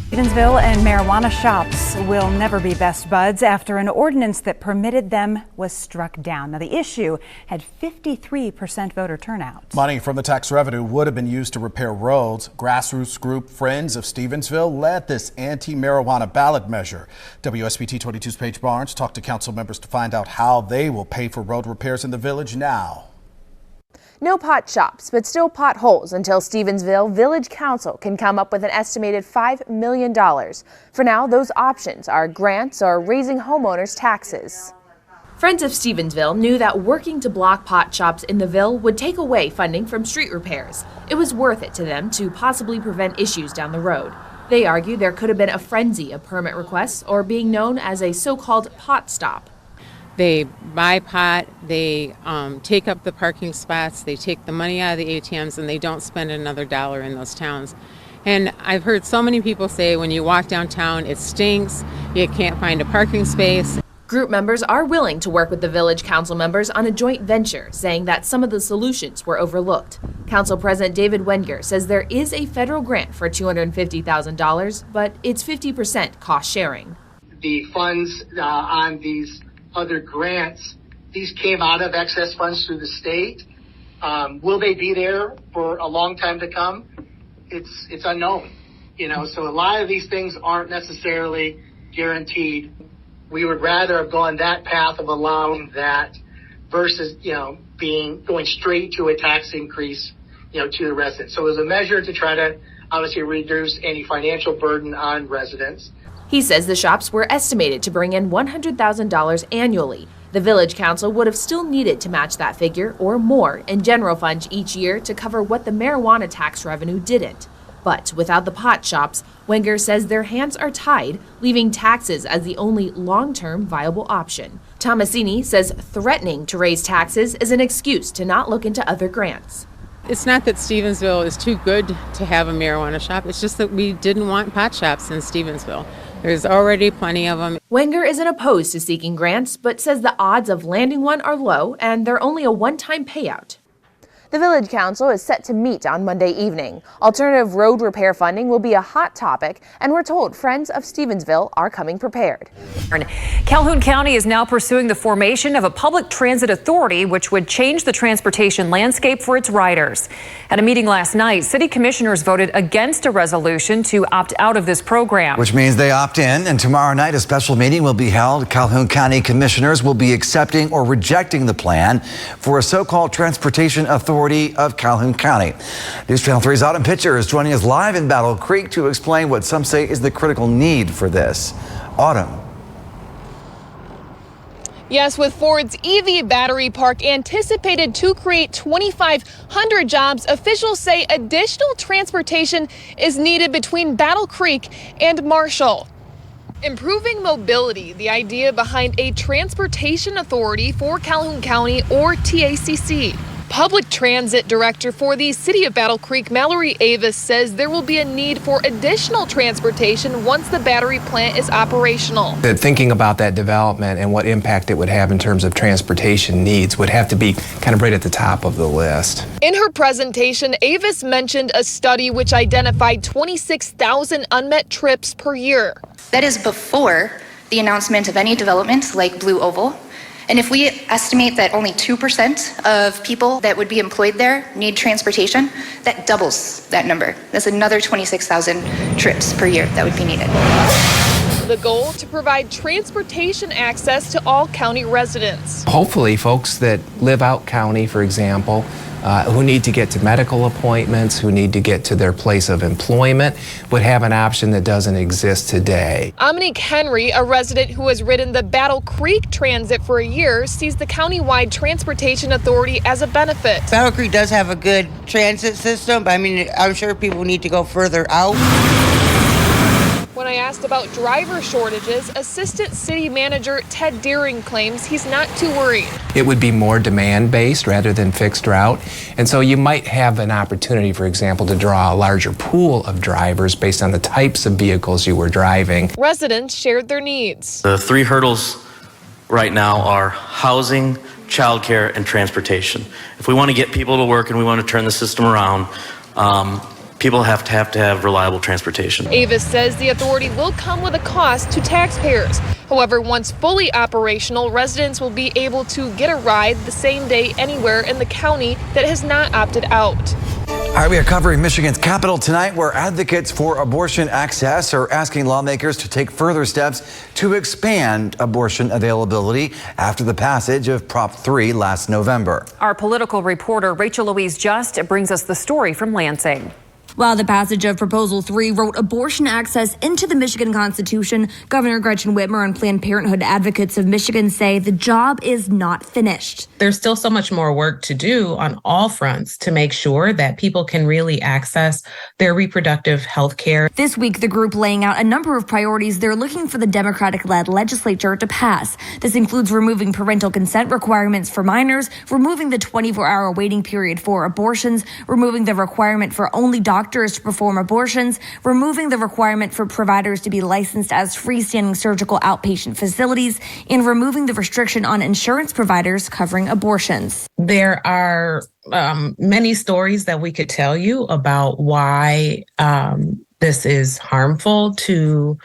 Stevensville and marijuana shops will never be best buds after an ordinance that permitted them was struck down. Now, the issue had 53% voter turnout. Money from the tax revenue would have been used to repair roads. Grassroots group Friends of Stevensville led this anti-marijuana ballot measure. WSBT-22's Paige Barnes talked to council members to find out how they will pay for road repairs in the village now. No pot shops, but still potholes until Stevensville Village Council can come up with an estimated $5 million. For now, those options are grants or raising homeowners' taxes. Friends of Stevensville knew that working to block pot shops in the Ville would take away funding from street repairs. It was worth it to them to possibly prevent issues down the road. They argue there could have been a frenzy of permit requests or being known as a so-called pot stop. They buy pot, they take up the parking spots, they take the money out of the ATMs, and they don't spend another dollar in those towns. And I've heard so many people say when you walk downtown, it stinks, you can't find a parking space. Group members are willing to work with the village council members on a joint venture, saying that some of the solutions were overlooked. Council President David Wenger says there is a federal grant for $250,000, but it's 50% cost sharing. The funds on these other grants, these came out of excess funds through the state. Will they be there for a long time to come? It's unknown, so a lot of these things aren't necessarily guaranteed. We would rather have gone that path of allowing that versus, going straight to a tax increase, to the residents. So it was a measure to try to obviously reduce any financial burden on residents. He says the shops were estimated to bring in $100,000 annually. The Village Council would have still needed to match that figure or more in general funds each year to cover what the marijuana tax revenue didn't. But without the pot shops, Wenger says their hands are tied, leaving taxes as the only long-term viable option. Tomasini says threatening to raise taxes is an excuse to not look into other grants. It's not that Stevensville is too good to have a marijuana shop, it's just that we didn't want pot shops in Stevensville. There's already plenty of them. Wenger isn't opposed to seeking grants, but says the odds of landing one are low and they're only a one-time payout. The Village Council is set to meet on Monday evening. Alternative road repair funding will be a hot topic, and we're told Friends of Stevensville are coming prepared. Calhoun County is now pursuing the formation of a public transit authority, which would change the transportation landscape for its riders. At a meeting last night, city commissioners voted against a resolution to opt out of this program. Which means they opt in, and tomorrow night a special meeting will be held. Calhoun County commissioners will be accepting or rejecting the plan for a so-called transportation authority of Calhoun County. News Channel 3's Autumn Pitcher is joining us live in Battle Creek to explain what some say is the critical need for this. Autumn. Yes, with Ford's EV battery park anticipated to create 2,500 jobs, officials say additional transportation is needed between Battle Creek and Marshall. Improving mobility, the idea behind a transportation authority for Calhoun County, or TACC. Public Transit Director for the City of Battle Creek, Mallory Avis, says there will be a need for additional transportation once the battery plant is operational. Thinking about that development and what impact it would have in terms of transportation needs would have to be kind of right at the top of the list. In her presentation, Avis mentioned a study which identified 26,000 unmet trips per year. That is before the announcement of any development like BlueOval. And if we estimate that only 2% of people that would be employed there need transportation, that doubles that number. That's another 26,000 trips per year that would be needed. The goal to provide transportation access to all county residents. Hopefully folks that live out county, for example, who need to get to medical appointments, who need to get to their place of employment, would have an option that doesn't exist today. Dominique Henry, a resident who has ridden the Battle Creek Transit for a year, sees the countywide transportation authority as a benefit. Battle Creek does have a good transit system, but I'm sure people need to go further out. When I asked about driver shortages, Assistant City Manager Ted Deering claims he's not too worried. It would be more demand-based rather than fixed route, and so you might have an opportunity, for example, to draw a larger pool of drivers based on the types of vehicles you were driving. Residents shared their needs. The three hurdles right now are housing, childcare, and transportation. If we want to get people to work and we want to turn the system around, people have to have reliable transportation. Avis says the authority will come with a cost to taxpayers. However, once fully operational, residents will be able to get a ride the same day anywhere in the county that has not opted out. All right, we are covering Michigan's capital tonight, where advocates for abortion access are asking lawmakers to take further steps to expand abortion availability after the passage of Prop 3 last November. Our political reporter Rachel Louise Just brings us the story from Lansing. While the passage of Proposal 3 wrote abortion access into the Michigan Constitution, Governor Gretchen Whitmer and Planned Parenthood advocates of Michigan say the job is not finished. There's still so much more work to do on all fronts to make sure that people can really access their reproductive health care. This week, the group laying out a number of priorities they're looking for the Democratic-led legislature to pass. This includes removing parental consent requirements for minors, removing the 24-hour waiting period for abortions, removing the requirement for only doctors to perform abortions, removing the requirement for providers to be licensed as freestanding surgical outpatient facilities, and removing the restriction on insurance providers covering abortions. There are many stories that we could tell you about why this is harmful to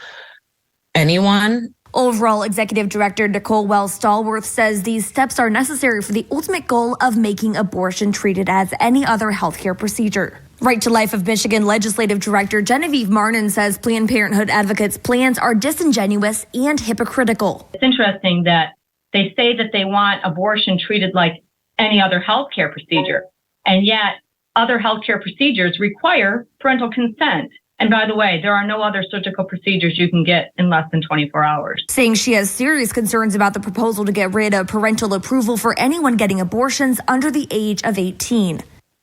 anyone. Overall Executive Director Nicole Wells-Stallworth says these steps are necessary for the ultimate goal of making abortion treated as any other healthcare procedure. Right to Life of Michigan Legislative Director Genevieve Marnin says Planned Parenthood advocates' plans are disingenuous and hypocritical. It's interesting that they say that they want abortion treated like any other healthcare procedure, and yet other healthcare procedures require parental consent. And by the way, there are no other surgical procedures you can get in less than 24 hours. Saying she has serious concerns about the proposal to get rid of parental approval for anyone getting abortions under the age of 18.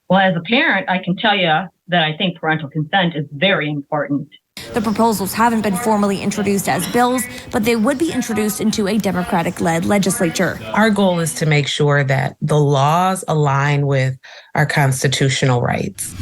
Well, as a parent, I can tell you that I think parental consent is very important. The proposals haven't been formally introduced as bills, but they would be introduced into a Democratic-led legislature. Our goal is to make sure that the laws align with our constitutional rights.